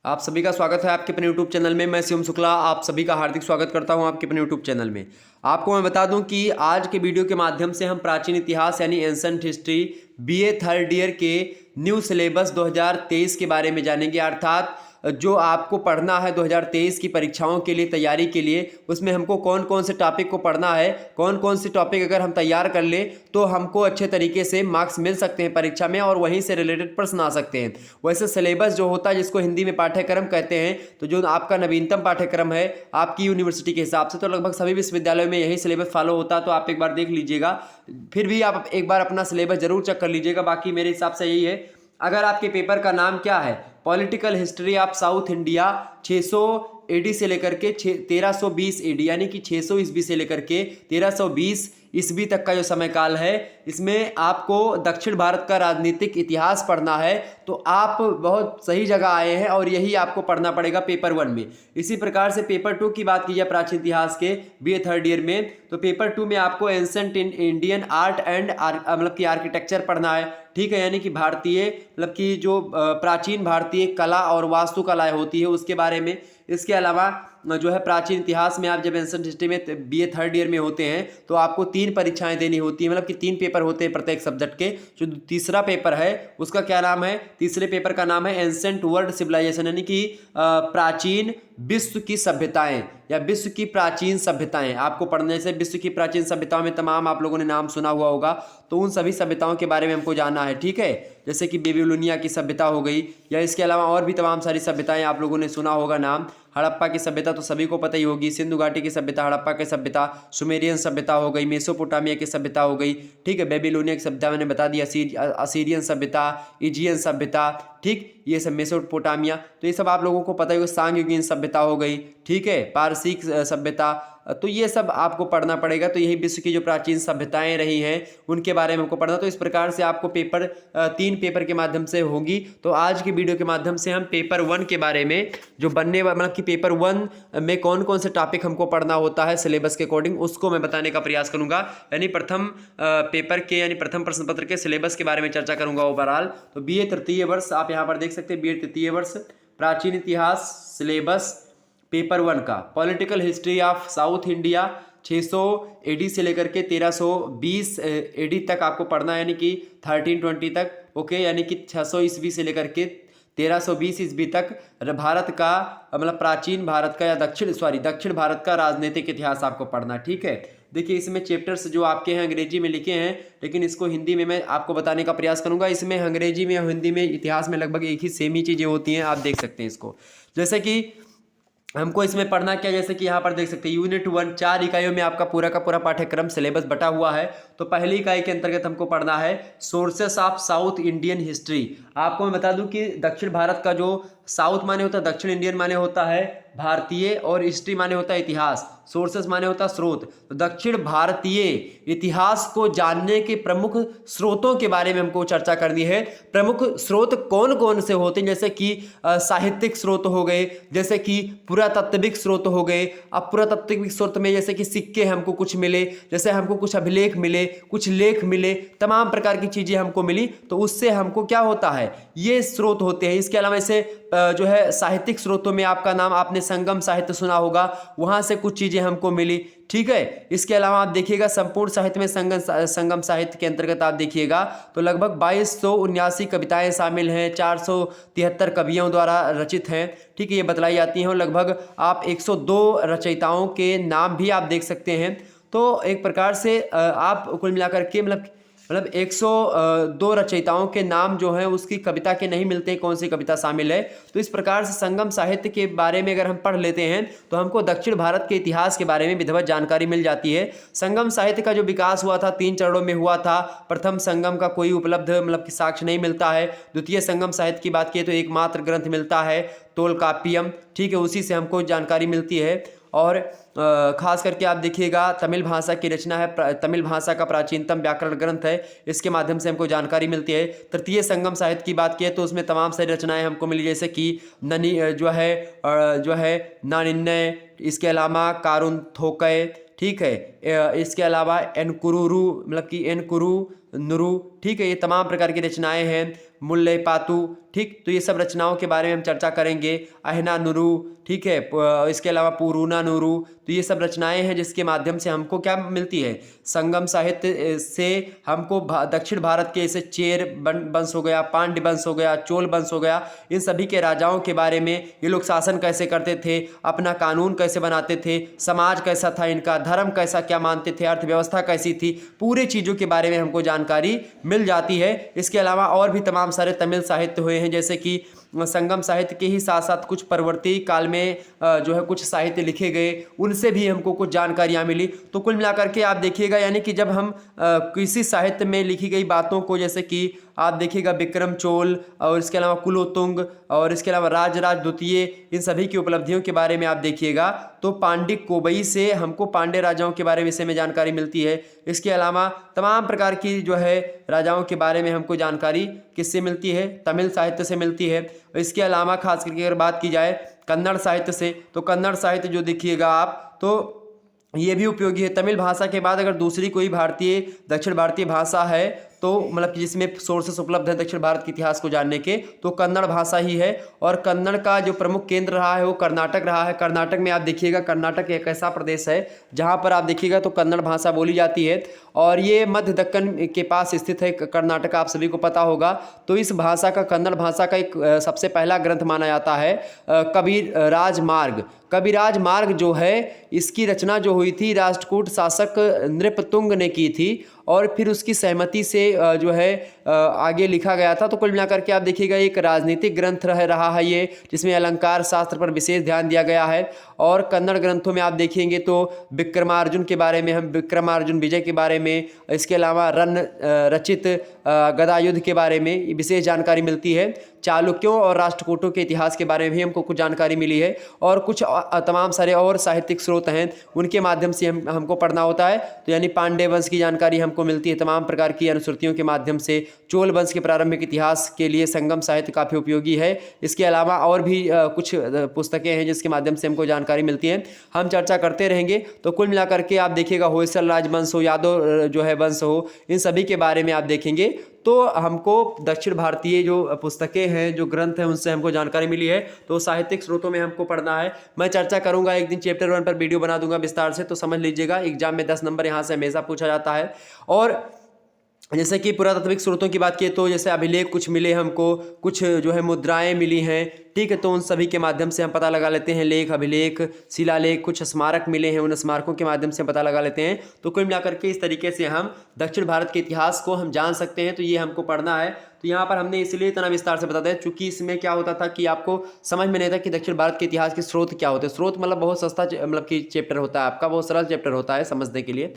आप सभी का स्वागत है आपके अपने यूट्यूब चैनल में। मैं शिवम शुक्ला आप सभी का हार्दिक स्वागत करता हूं आपके अपने यूट्यूब चैनल में। आपको मैं बता दूं कि आज के वीडियो के माध्यम से हम प्राचीन इतिहास यानी ancient history BA third year के न्यू सिलेबस 2023 के बारे में जानेंगे। अर्थात जो आपको पढ़ना है 2023 की परीक्षाओं के लिए तैयारी के लिए, उसमें हमको कौन कौन से टॉपिक को पढ़ना है, कौन कौन से टॉपिक अगर हम तैयार कर ले तो हमको अच्छे तरीके से मार्क्स मिल सकते हैं परीक्षा में और वहीं से रिलेटेड प्रश्न आ सकते हैं। वैसे सिलेबस जो होता है जिसको हिंदी में पाठ्यक्रम कहते हैं, तो जो आपका नवीनतम पाठ्यक्रम है आपकी यूनिवर्सिटी के हिसाब से, तो लगभग सभी विश्वविद्यालयों में यही सिलेबस फॉलो होता है। तो आप एक बार देख लीजिएगा, फिर भी आप एक बार अपना सिलेबस जरूर चेक कर लीजिएगा। बाकी मेरे हिसाब से यही है। अगर आपके पेपर का नाम क्या है, political history of South India 600 AD से लेकर के 1320 एडी, यानी कि 600 ईस्वी से लेकर के 1320 ईस्वी तक का जो समय काल है, इसमें आपको दक्षिण भारत का राजनीतिक इतिहास पढ़ना है। तो आप बहुत सही जगह आए हैं और यही आपको पढ़ना पड़ेगा पेपर 1 में। इसी प्रकार से पेपर 2 की बात की जाए प्राचीन इतिहास के बीए थर्ड ईयर में, तो पेपर 2 में आपको एंसेंट इंडियन आर्ट एंड मतलब कि आर्किटेक्चर पढ़ना है। ठीक है, यानी कि भारतीय मतलब कि जो प्राचीन भारतीय कला और वास्तुकलाएं होती है उसके बारे में। इसके अलावा जो है प्राचीन इतिहास में आप जब एंसेंट हिस्ट्री में बीए थर्ड ईयर में होते हैं तो आपको 3 परीक्षाएं देनी होती है, मतलब कि 3 पेपर होते हैं प्रत्येक सब्जेक्ट के। जो तीसरा पेपर है उसका क्या नाम है, तीसरे पेपर का नाम है एंसेंट वर्ल्ड सिविलाइजेशन, यानी कि प्राचीन विश्व की सभ्यताएं या विश्व की प्राचीन सभ्यताएं आपको पढ़ने से। विश्व की प्राचीन सभ्यताओं में तमाम आप लोगों ने नाम सुना हुआ होगा, तो उन सभी सभ्यताओं के बारे में हमको जानना है। ठीक है, जैसे कि बेबीलोनिया की सभ्यता हो गई, या इसके अलावा और भी तमाम सारी सभ्यताएं आप लोगों ने सुना होगा नाम। हड़प्पा की सभ्यता तो सभी को पता ही होगी, सिंधु घाटी की सभ्यता, हड़प्पा की सभ्यता, सुमेरियन सभ्यता हो गई, मेसोपोटामिया की सभ्यता हो गई। ठीक है, बेबीलोनिया की सभ्यता मैंने बता दिया, असीरियन सभ्यता, इजियन सभ्यता, ठीक, ये सब मेसोपोटामिया, तो ये सब आप लोगों को पता ही होगा। सांगयुगीन सभ्यता हो गई, ठीक है, पारसिक सभ्यता, तो ये सब आपको पढ़ना पड़ेगा। तो यही विश्व की जो प्राचीन सभ्यताएं रही हैं उनके बारे में हमको पढ़ना। तो इस प्रकार से आपको पेपर 3 पेपर के माध्यम से होगी। तो आज की वीडियो के माध्यम से हम पेपर 1 के बारे में जो बनने वाला, मतलब कि पेपर 1 में कौन कौन से टॉपिक हमको पढ़ना होता है सिलेबस के अकॉर्डिंग, उसको मैं बताने का प्रयास करूंगा। यानी प्रथम पेपर के यानी प्रथम प्रश्न पत्र के सिलेबस के बारे में चर्चा करूंगा ओवरऑल। तो बीए तृतीय वर्ष आप यहाँ पर देख सकते हैं, बीए तृतीय वर्ष प्राचीन इतिहास सिलेबस पेपर 1 का political history of South India 600 AD से लेकर के 1320 एडी तक आपको पढ़ना है, यानी कि 1320 तक। ओके, यानी कि 600 ईस्वी से लेकर के 1320 ईस्वी तक भारत का मतलब प्राचीन भारत का या दक्षिण भारत का राजनीतिक इतिहास आपको पढ़ना। ठीक है, देखिए इसमें चैप्टर्स जो आपके हैं अंग्रेजी में लिखे हैं, लेकिन इसको हिंदी में मैं आपको बताने का प्रयास करूंगा। इसमें अंग्रेजी में और हिंदी में इतिहास में लगभग एक ही सेम ही चीज़ें होती हैं, आप देख सकते हैं इसको। जैसे कि हमको इसमें पढ़ना क्या, जैसे कि यहाँ पर देख सकते हैं यूनिट 1 4 इकाइयों में आपका पूरा का पूरा पाठ्यक्रम सिलेबस बटा हुआ है। तो पहली इकाई के अंतर्गत हमको पढ़ना है sources of south Indian history. आपको मैं बता दूं कि दक्षिण भारत का जो साउथ माने होता है, दक्षिण इंडियन माने होता है भारतीय, और हिस्ट्री माने होता है इतिहास, सोर्सेस माने होता है स्रोत। तो दक्षिण भारतीय इतिहास को जानने के प्रमुख स्रोतों के बारे में हमको चर्चा करनी है। प्रमुख स्रोत कौन कौन से होते हैं, जैसे कि साहित्यिक स्रोत हो गए, जैसे कि पुरातात्विक स्रोत हो गए। अब पुरातात्विक स्रोत में जैसे कि सिक्के हमको कुछ मिले, जैसे हमको कुछ अभिलेख मिले, कुछ लेख मिले, तमाम प्रकार की चीजें हमको मिली, तो उससे हमको क्या होता है, ये स्रोत होते हैं। इसके अलावा ऐसे जो है साहित्यिक स्रोतों में आपका नाम आपने संगम साहित्य सुना होगा, वहां से कुछ चीजें हमको मिली। ठीक है, इसके अलावा आप देखिएगा संपूर्ण साहित्य में संगम साहित्य के अंतर्गत आप देखिएगा तो लगभग 2279 कविताएं शामिल हैं, 473 कवियों द्वारा रचित हैं। ठीक है, ये बतलाई जाती हैं, और लगभग आप 102 रचयिताओं के नाम भी आप देख सकते हैं। तो एक प्रकार से आप कुल मिलाकर के मतलब 102 रचयिताओं के नाम जो हैं उसकी कविता के नहीं मिलते कौन सी कविता शामिल है। तो इस प्रकार से संगम साहित्य के बारे में अगर हम पढ़ लेते हैं तो हमको दक्षिण भारत के इतिहास के बारे में विधिवत जानकारी मिल जाती है। संगम साहित्य का जो विकास हुआ था 3 चरणों में हुआ था। प्रथम संगम का कोई उपलब्ध मतलब कि साक्ष्य नहीं मिलता है। द्वितीय संगम साहित्य की बात की तो एकमात्र ग्रंथ मिलता है तोलकाप्पियम। ठीक है, उसी से हमको जानकारी मिलती है। और खास करके आप देखिएगा तमिल भाषा की रचना है, तमिल भाषा का प्राचीनतम व्याकरण ग्रंथ है, इसके माध्यम से हमको जानकारी मिलती है। तृतीय संगम साहित्य की बात की तो उसमें तमाम सारी रचनाएं हमको मिली, जैसे कि ननी जो है नानिन्नय, इसके अलावा कारुंथोकय। ठीक है, इसके अलावा एनकुरुरु मतलब कि एनकुरु नुरु। ठीक है, ये तमाम प्रकार की रचनाएं हैं। मुल्लैपातु, ठीक। तो ये सब रचनाओं के बारे में हम चर्चा करेंगे। अहिनानुरू, ठीक है, इसके अलावा पुरूनानुरू। तो ये सब रचनाएं हैं जिसके माध्यम से हमको क्या मिलती है, संगम साहित्य से हमको दक्षिण भारत के जैसे चेर वंश हो गया, पांड्य वंश हो गया, चोल वंश हो गया, इन सभी के राजाओं के बारे में, ये लोग शासन कैसे करते थे, अपना कानून कैसे बनाते थे, समाज कैसा था इनका, धर्म कैसा क्या मानते थे, अर्थव्यवस्था कैसी थी, पूरे चीज़ों के बारे में हमको जानकारी मिल जाती है। इसके अलावा और भी तमाम सारे तमिल साहित्य हुए हैं, जैसे कि संगम साहित्य के ही साथ साथ कुछ परवर्ती काल में जो है कुछ साहित्य लिखे गए, उनसे भी हमको कुछ जानकारियाँ मिली। तो कुल मिलाकर के आप देखिएगा, यानी कि जब हम किसी साहित्य में लिखी गई बातों को, जैसे कि आप देखिएगा विक्रम चोल और इसके अलावा कुलोत्तुंग और इसके अलावा राजराज द्वितीय, इन सभी की उपलब्धियों के बारे में आप देखिएगा तो पांडिक कोबई से हमको पांड्य राजाओं के बारे में विषय में जानकारी मिलती है। इसके अलावा तमाम प्रकार की जो है राजाओं के बारे में हमको जानकारी किससे मिलती है, तमिल साहित्य से मिलती है। इसके अलावा खास करके अगर बात की जाए कन्नड़ साहित्य से, तो कन्नड़ साहित्य जो देखिएगा आप तो ये भी उपयोगी है। तमिल भाषा के बाद अगर दूसरी कोई भारतीय दक्षिण भारतीय भाषा है तो मतलब कि जिसमें सोर्सेस उपलब्ध है दक्षिण भारत के इतिहास को जानने के, तो कन्नड़ भाषा ही है। और कन्नड़ का जो प्रमुख केंद्र रहा है वो कर्नाटक रहा है। कर्नाटक में आप देखिएगा, कर्नाटक एक ऐसा प्रदेश है जहाँ पर आप देखिएगा तो कन्नड़ भाषा बोली जाती है और ये मध्य दक्कन के पास स्थित है कर्नाटक, आप सभी को पता होगा। तो इस भाषा का, कन्नड़ भाषा का एक सबसे पहला ग्रंथ माना जाता है कविराज मार्ग। कविराज मार्ग जो है, इसकी रचना जो हुई थी राष्ट्रकूट शासक नृपतुंग ने की थी और फिर उसकी सहमति से जो है आगे लिखा गया था। तो कुल मिलाकर के आप देखिएगा एक राजनीतिक ग्रंथ रहा है ये, जिसमें अलंकार शास्त्र पर विशेष ध्यान दिया गया है। और कन्नड़ ग्रंथों में आप देखेंगे तो विक्रमार्जुन के बारे में, हम विक्रमार्जुन विजय के बारे में, इसके अलावा रन रचित गदा युद्ध के बारे में विशेष जानकारी मिलती है। चालुक्यों और राष्ट्रकूटों के इतिहास के बारे में भी हमको कुछ जानकारी मिली है और कुछ तमाम सारे और साहित्यिक स्रोत हैं, उनके माध्यम से हमको पढ़ना होता है। तो यानी पांड्य वंश की जानकारी हमको मिलती है तमाम प्रकार की अनुश्रुतियों के माध्यम से। चोल वंश के प्रारंभिक इतिहास के लिए संगम साहित्य काफ़ी उपयोगी है। इसके अलावा और भी कुछ पुस्तकें हैं जिसके माध्यम से हमको जानकारी मिलती है, हम चर्चा करते रहेंगे। तो कुल मिलाकर के आप देखिएगा होयसल राजवंश हो, यादव जो है वंश हो, इन सभी के बारे में आप देखेंगे तो हमको दक्षिण भारतीय जो पुस्तकें हैं, जो ग्रंथ हैं, उनसे हमको जानकारी मिली है। तो साहित्यिक स्रोतों में हमको पढ़ना है। मैं चर्चा करूंगा, एक दिन चैप्टर 1 पर वीडियो बना दूंगा विस्तार से, तो समझ लीजिएगा। एग्जाम में 10 नंबर यहाँ से हमेशा पूछा जाता है। और जैसे कि पुरातात्विक स्रोतों की बात किए तो जैसे अभिलेख कुछ मिले हमको, कुछ जो है मुद्राएं मिली हैं, ठीक है। तो उन सभी के माध्यम से हम पता लगा लेते हैं, लेख, अभिलेख, शिलालेख, कुछ स्मारक मिले हैं, उन स्मारकों के माध्यम से पता लगा लेते हैं। तो कुल मिलाकर के इस तरीके से हम दक्षिण भारत के इतिहास को हम जान सकते हैं। तो ये हमको पढ़ना है। तो यहाँ पर हमने इसलिए इतना विस्तार से बता दिया चूंकि इसमें क्या होता था कि आपको समझ में नहीं था कि दक्षिण भारत के इतिहास के स्रोत क्या होते हैं। स्रोत मतलब बहुत सस्ता मतलब कि चैप्टर होता है आपका, बहुत सरल चैप्टर होता है समझने के लिए।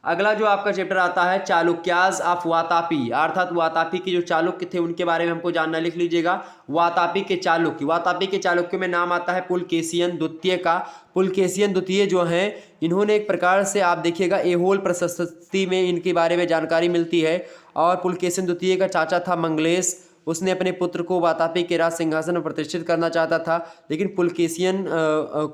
अगला जो आपका चैप्टर आता है चालुक्याज ऑफ वातापी, अर्थात वातापी के जो चालुक्य थे उनके बारे में हमको जानना। लिख लीजिएगा वातापी के चालुक्य। वातापी के चालुक्य में नाम आता है पुलकेशियन द्वितीय का। पुलकेशियन द्वितीय जो हैं, इन्होंने एक प्रकार से आप देखिएगा ऐहोल प्रशस्ति में इनके बारे में जानकारी मिलती है। और पुलकेशियन द्वितीय का चाचा था मंगलेश, उसने अपने पुत्र को वातापी के राज सिंहासन में प्रतिष्ठित करना चाहता था, लेकिन पुलकेशियन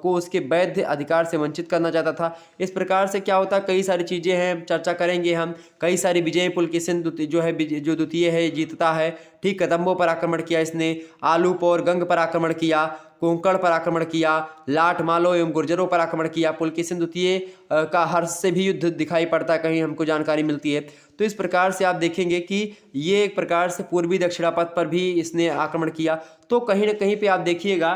को उसके वैध अधिकार से वंचित करना चाहता था। इस प्रकार से क्या होता, कई सारी चीज़ें हैं, चर्चा करेंगे हम। कई सारी विजय पुलकेशियन जो है, जो द्वितीय है, जीतता है, ठीक। कदम्बों पर आक्रमण किया इसने, आलूप और गंग पर आक्रमण किया, कोंकण पर आक्रमण किया, लाट मालो एवं गुर्जरों पर आक्रमण किया। पुलकेशिन द्वितीय का हर्ष से भी युद्ध दिखाई पड़ता है, कहीं हमको जानकारी मिलती है। तो इस प्रकार से आप देखेंगे कि ये एक प्रकार से पूर्वी दक्षिणापथ पर भी इसने आक्रमण किया। तो कहीं ना कहीं पे आप देखिएगा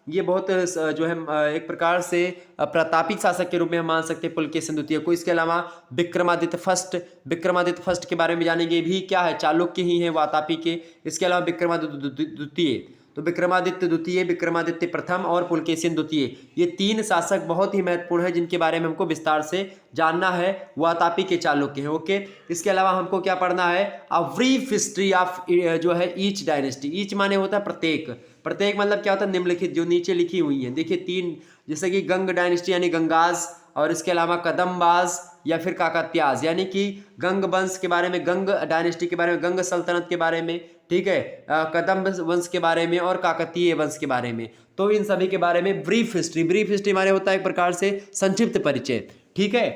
ये बहुत जो है एक प्रकार से प्रतापी शासक के रूप में हम मान सकते हैं पुलकेशिन द्वितीय को। इसके अलावा विक्रमादित्य फर्स्ट के बारे में जानेंगे, भी क्या है, चालुक्य ही है वातापी के। इसके अलावा विक्रमादित्य द्वितीय, तो विक्रमादित्य द्वितीय, विक्रमादित्य प्रथम और पुलकेशिन द्वितीय, ये 3 शासक बहुत ही महत्वपूर्ण है जिनके बारे में हमको विस्तार से जानना है। वातापी के चालुक्य हैं, ओके। इसके अलावा हमको क्या पढ़ना है, अ ब्रीफ हिस्ट्री ऑफ जो है ईच डायनेस्टी। ईच माने होता है प्रत्येक, प्रत्येक मतलब क्या होता है, निम्नलिखित जो नीचे लिखी हुई है। देखिए 3, जैसे कि गंग डायनेस्टी यानी गंगाज, और इसके अलावा कदम्बाज या फिर काकत्याज, यानी कि गंग वंश के बारे में, गंग डायनेस्टी के बारे में, गंग सल्तनत के बारे में, ठीक है, कदम्ब वंश के बारे में और काकतीय वंश के बारे में। तो इन सभी के बारे में ब्रीफ हिस्ट्री माने होता है एक प्रकार से संक्षिप्त परिचय, ठीक है।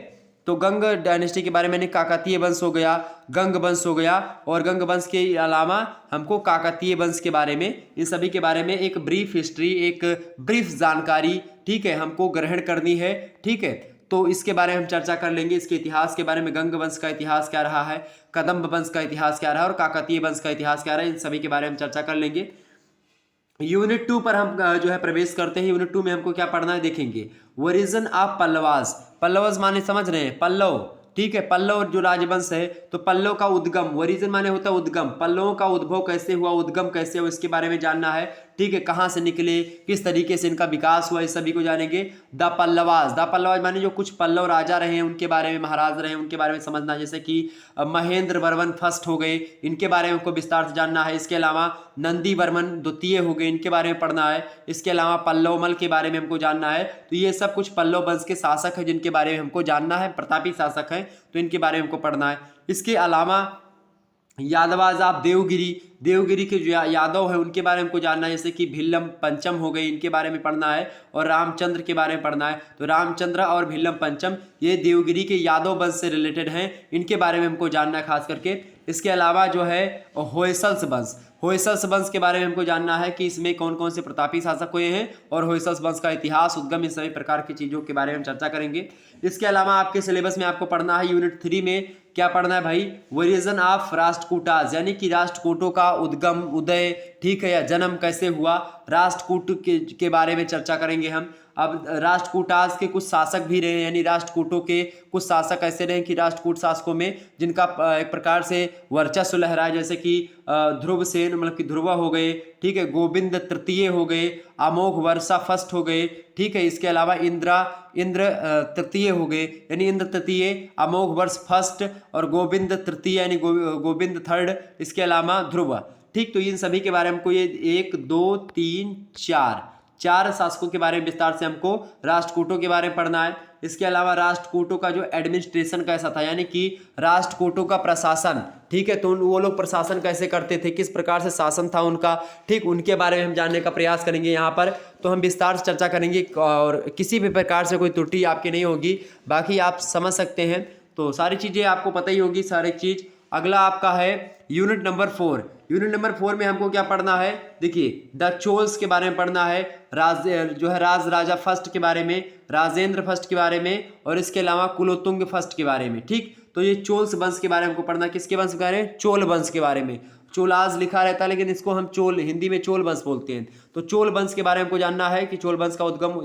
तो गंग डायनेस्टी के बारे में काकतीय वंश हो गया, गंग वंश हो गया, और गंग वंश के अलावा हमको काकतीय वंश के बारे में, इन सभी के बारे में एक ब्रीफ हिस्ट्री, एक ब्रीफ जानकारी, ठीक है, हमको ग्रहण करनी है। ठीक है, तो इसके बारे में हम चर्चा कर लेंगे, इसके इतिहास के बारे में, गंग वंश का इतिहास क्या रहा है, कदम्ब वंश का इतिहास क्या रहा है और काकतीय वंश का इतिहास क्या रहा है, इन सभी के बारे में चर्चा कर लेंगे। यूनिट 2 पर हम जो है प्रवेश करते हैं। यूनिट 2 में हमको क्या पढ़ना है देखेंगे, ओरिजिन ऑफ पल्लवास। पल्लवास माने समझ रहे हैं, पल्लव, ठीक है, पल्लव जो राजवंश है, तो पल्लव का उद्गम, ओरिजिन माने होता है उद्गम, पल्लवों का उद्भव कैसे हुआ, उद्गम कैसे हुआ, इसके बारे में जानना है। ठीक है, कहाँ से निकले, किस तरीके से इनका विकास हुआ, इस सभी को जानेंगे। द पल्लवास, द पल्लवास माने जो कुछ पल्लव राजा रहे हैं उनके बारे में, महाराज रहे हैं उनके बारे में समझना, जैसे कि महेंद्र वर्मन फर्स्ट हो गए, इनके बारे में हमको विस्तार से जानना है। इसके अलावा नंदी वर्मन द्वितीय हो गए, इनके बारे में पढ़ना है। इसके अलावा पल्लवमल के बारे में हमको जानना है। तो ये सब कुछ पल्लव वंश के शासक हैं जिनके बारे में हमको जानना है, प्रतापी शासक हैं, तो इनके बारे में हमको पढ़ना है। इसके अलावा यादवाज आप देवगिरी के जो यादव है उनके बारे में हमको जानना है, जैसे कि भिल्लम पंचम हो गए, इनके बारे में पढ़ना है। और रामचंद्र के बारे में पढ़ना है। तो रामचंद्र और भिल्लम पंचम ये देवगिरी के यादव वंश से रिलेटेड हैं, इनके बारे में हमको जानना है खास करके। इसके अलावा जो है होयसल्स वंश, होयसल्स वंश के बारे में हमको जानना है कि इसमें कौन कौन से प्रतापी शासक हुए हैं, और होयसल्स वंश का इतिहास, उद्गम, इन सभी प्रकार की चीज़ों के बारे में हम चर्चा करेंगे। इसके अलावा आपके सिलेबस में आपको पढ़ना है यूनिट 3 में क्या पढ़ना है भाई, ओरिजिन ऑफ राष्ट्रकूटास, यानी कि राष्ट्रकूटों का उद्गम, उदय, ठीक है, या जन्म कैसे हुआ, राष्ट्रकूट के बारे में चर्चा करेंगे हम। अब राष्ट्रकूटास के कुछ शासक भी रहे, यानी राष्ट्रकूटों के कुछ शासक ऐसे रहे कि राष्ट्रकूट शासकों में जिनका एक प्रकार से वर्चस्व लहराए, जैसे कि ध्रुवसेन मतलब कि ध्रुव हो गए, ठीक है, गोविंद तृतीय हो गए, अमोघ वर्षा फर्स्ट हो गए, ठीक है। इसके अलावा इंद्र तृतीय हो गए, यानी इंद्र तृतीय, अमोघ वर्ष फर्स्ट, और गोविंद तृतीय यानी गोविंद थर्ड। इसके अलावा ध्रुव, ठीक। तो इन सभी के बारे में हमको ये 1 2 3 4 शासकों के बारे में विस्तार से हमको राष्ट्रकूटों के बारे में पढ़ना है। इसके अलावा राष्ट्रकूटों का जो एडमिनिस्ट्रेशन कैसा था, यानी कि राष्ट्रकूटों का प्रशासन, ठीक है, तो वो लोग प्रशासन कैसे करते थे, किस प्रकार से शासन था उनका, ठीक, उनके बारे में हम जानने का प्रयास करेंगे यहाँ पर। तो हम विस्तार से चर्चा करेंगे और किसी भी प्रकार से कोई त्रुटि आपकी नहीं होगी, बाकी आप समझ सकते हैं। तो सारी चीज़ें आपको पता ही होगी, सारी चीज़। अगला आपका है यूनिट नंबर 4। यूनिट नंबर 4 में हमको क्या पढ़ना है, देखिए द चोल्स के बारे में पढ़ना है, राज राजा फर्स्ट के बारे में, राजेंद्र फर्स्ट के बारे में, और इसके अलावा कुलोत्तुंग फर्स्ट के बारे में, ठीक। तो ये चोल्स वंश के बारे में हमको पढ़ना है। किसके वंश के बारे में, चोल वंश के बारे में। चोलाज लिखा रहता है लेकिन इसको हम चोल, हिंदी में चोल वंश बोलते हैं। तो चोल वंश के बारे में हमको जानना है कि चोल वंश का उद्गम,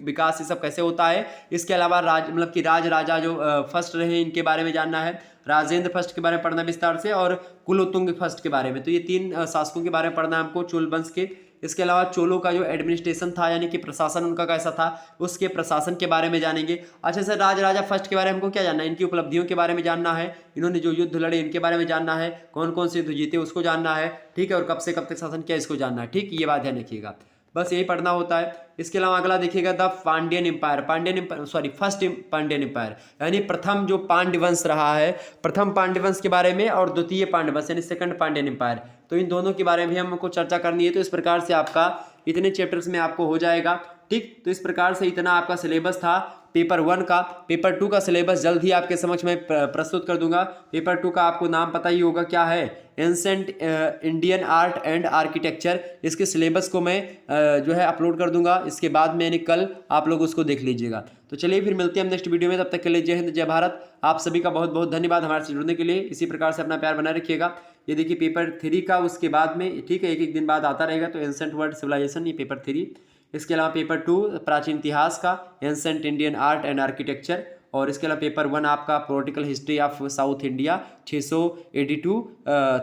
विकास, ये सब कैसे होता है। इसके अलावा मतलब कि राजा जो फर्स्ट रहे, इनके बारे में जानना है। राजेंद्र फर्स्ट के बारे में पढ़ना विस्तार से, और कुलोत्तुंग फर्स्ट के बारे में। तो ये 3 शासकों के बारे में पढ़ना है हमको, चोल वंश के। इसके अलावा चोलों का जो एडमिनिस्ट्रेशन था, यानी कि प्रशासन उनका कैसा था, उसके प्रशासन के बारे में जानेंगे। अच्छा सर, राजा फर्स्ट के बारे में हमको क्या जानना है, इनकी उपलब्धियों के बारे में जानना है, इन्होंने जो युद्ध लड़े इनके बारे में जानना है, कौन कौन से युद्ध जीते उसको जानना है, ठीक है, और कब से कब तक शासन किया इसको जानना है, ठीक। ये बात ध्यान रखिएगा, बस यही पढ़ना होता है। इसके अलावा अगला देखिएगा the Pandyan empire, first Pandyan empire, यानी प्रथम जो पांड्य वंश रहा है, प्रथम पांड्य वंश के बारे में, और द्वितीय पांड्य वंश यानी सेकंड पांड्यन एम्पायर। तो इन दोनों के बारे में हमको चर्चा करनी है। तो इस प्रकार से आपका इतने चैप्टर्स में आपको हो जाएगा, ठीक। तो इस प्रकार से इतना आपका सिलेबस था पेपर 1 का। पेपर 2 का सिलेबस जल्द ही आपके समक्ष में प्रस्तुत कर दूंगा। पेपर 2 का आपको नाम पता ही होगा क्या है, ancient Indian art and architecture. इसके सिलेबस को मैं जो है अपलोड कर दूंगा इसके बाद में, यानी कल आप लोग उसको देख लीजिएगा। तो चलिए फिर मिलते हैं हम नेक्स्ट वीडियो में, तब तक के लिए जय हिंद जय भारत। आप सभी का बहुत बहुत धन्यवाद हमारे से जुड़ने के लिए। इसी प्रकार से अपना प्यार बनाए रखिएगा। ये देखिए पेपर 3 का उसके बाद में, ठीक है, एक दिन बाद आता रहेगा। तो एंसेंट वर्ल्ड सिविलाइजेशन, ये पेपर 3। इसके अलावा पेपर 2 प्राचीन इतिहास का, ancient Indian art and architecture. और इसके अलावा पेपर 1 आपका political history of South India 682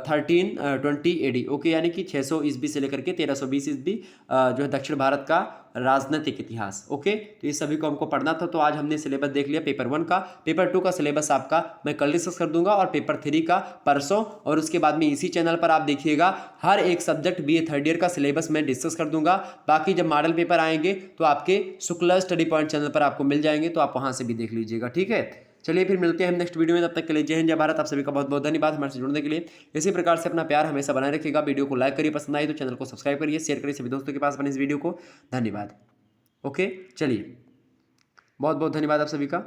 1320 AD, okay, यानी कि 600 ईस्वी से लेकर के 1320 ईस्वी जो है दक्षिण भारत का राजनीतिक इतिहास, ओके। तो ये सभी को हमको पढ़ना था। तो आज हमने सिलेबस देख लिया पेपर 1 का। पेपर 2 का सिलेबस आपका मैं कल डिस्कस कर दूंगा, और पेपर 3 का परसों, और उसके बाद में इसी चैनल पर आप देखिएगा हर एक सब्जेक्ट BA थर्ड ईयर का सिलेबस मैं डिस्कस कर दूंगा। बाकी जब मॉडल पेपर आएंगे तो आपके शुक्ला स्टडी पॉइंट चैनल पर आपको मिल जाएंगे, तो आप वहां से भी देख लीजिएगा, ठीक है। चलिए फिर मिलते हैं हम नेक्स्ट वीडियो में, तब तक के लिए जय हिंद जय भारत। आप सभी का बहुत बहुत धन्यवाद हमारे से जुड़ने के लिए। इसी प्रकार से अपना प्यार हमेशा बनाए रखिएगा। वीडियो को लाइक करिए, पसंद आए तो चैनल को सब्सक्राइब करिए, शेयर करिए सभी दोस्तों के पास अपने इस वीडियो को। धन्यवाद, ओके। चलिए बहुत बहुत धन्यवाद आप सभी का।